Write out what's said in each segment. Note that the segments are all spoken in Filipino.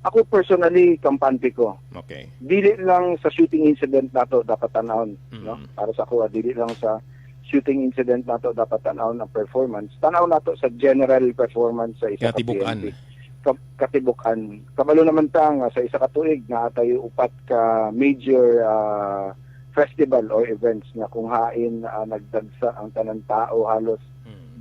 Ako personally, kampante ko. Okay. Dili lang sa shooting incident nato dapat tanawon, no? Para sa ako, dili lang sa shooting incident nato dapat tanawon ang performance. Tanaw nato sa general performance sa isa ka Katibukan. PNP. Katibukan. Kabalo naman ta nga sa isa ka tuig na atay upat ka major festival or events na kung hain nagdagsa ang tanan tao halos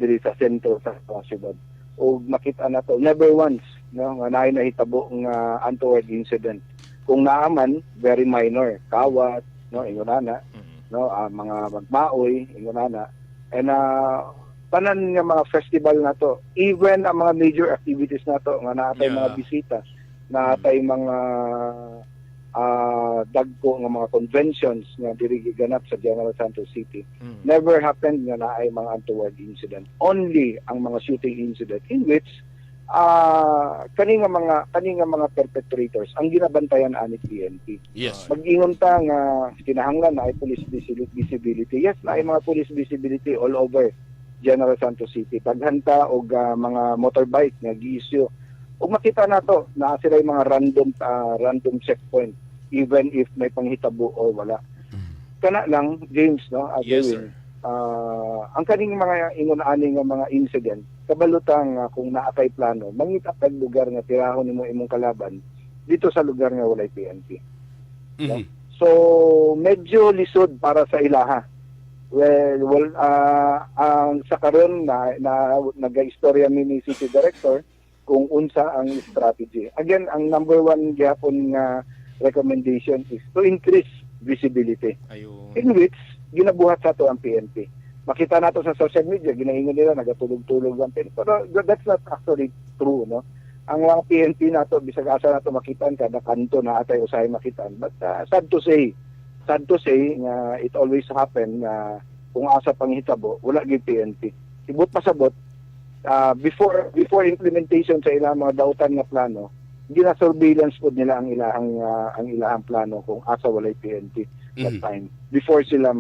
diri sa sentro sa syudad. O makita na to never once no nga naay nahitabo nga untoward incident. Kung naaman very minor, kawat no ingonana no mga magmaoy ingonana and tanan nga mga festival na to, even ang mga major activities na to nga naatay mga bisita, naatay mga dagko nga mga conventions nga diri giganap sa General Santos City. Never happened nga naay mga untoward incident. Only ang mga shooting incident in which kani nga mga perpetrators ang ginabantayan ani PNP. Yes. Mag-ingon ta nga kinahanglan na ay police visibility. Yes, na ay mga police visibility all over General Santos City. Paghanta og mga motorbike nga gi-issue. Ug makita nato na sila yung mga random checkpoint even if may panghitabo o wala. Kana lang James no, Yes, sir. ang kaning mga ingon-ani nga mga incident kabalutang kung naatay plano mangita kag lugar nga tirahon nimo imong kalaban dito sa lugar nga walay PNP. No? So medyo lisod para sa ilaha. Well, ang sa karon na naga-istorya ni City Director kung unsa ang strategy. Again, ang number one gyapon nga recommendation is to increase visibility. Ayun. In which, ginabuhat sa to ang PNP. Makita nato sa social media, ginaingon nila, nagatulog-tulog ang PNP. Pero that's not actually true, no? Ang mga PNP nato, bisag asa nato makitaan, kada kanto na atay usahay makitaan. But sad to say nga it always happen na kung asa panghitabo, wala gyud PNP. Ibot pasabot, before implementation sa ilang mga dautan nga plano, gina-surveillance po nila ang ilahang plano kung asa walay PNP that time before sila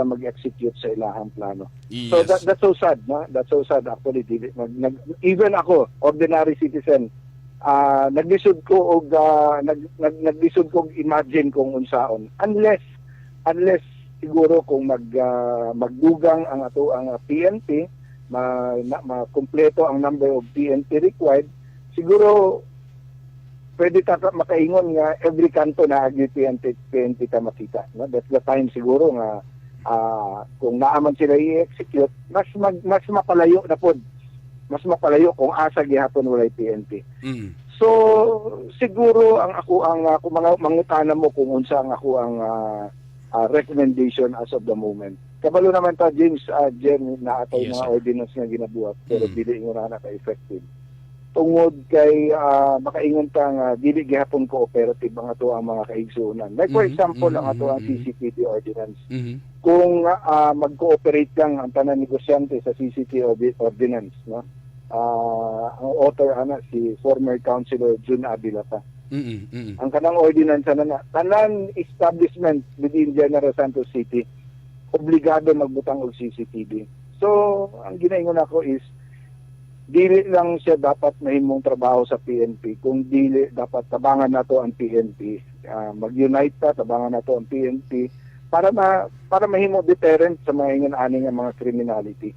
mag-execute sa ilahang plano. Yes. So that's so sad, no? That's so sad actually. Even ako, ordinary citizen, naglisod ko og naglisod ko imagine kung unsaon unless siguro kung magdugang ang ato ang PNP makumpleto ang number of PNP required, siguro pwede ta makaingon nga every kanto na agi PNP ta makita, no? That's the time siguro nga kung naaman sila i-execute mas mapalayo na pod, mas mapalayo kung asa gihapon walay PNP. So siguro ang mga mangutana mo kung unsa ang ako ang recommendation as of the moment. Kabalo naman ta James, Jen, na atay Yes, mga sir. ordinance nga ginabuhat pero dili ingon na ka-effective. Tungod kay makaingon ta nga dili gihapon cooperative ang ato ang mga kaigsuonan. Like for example, ang ato ang CCTV ordinance. Kung mag-cooperate lang ang tanan negosyante sa CCTV ordinance, no? Ang author si former councilor Jun Abilata. Ang kanang ordinance na tanan establishment within General Santos City obligado magbutang og CCTV. So, ang ginaingon ako is dili lang siya dapat mahimong trabaho sa PNP, kung dili dapat tabangan nato ang PNP. Mag-unite ta, tabangan nato ang PNP para mahimo deterrent sa mga ingon-ani nga mga criminality.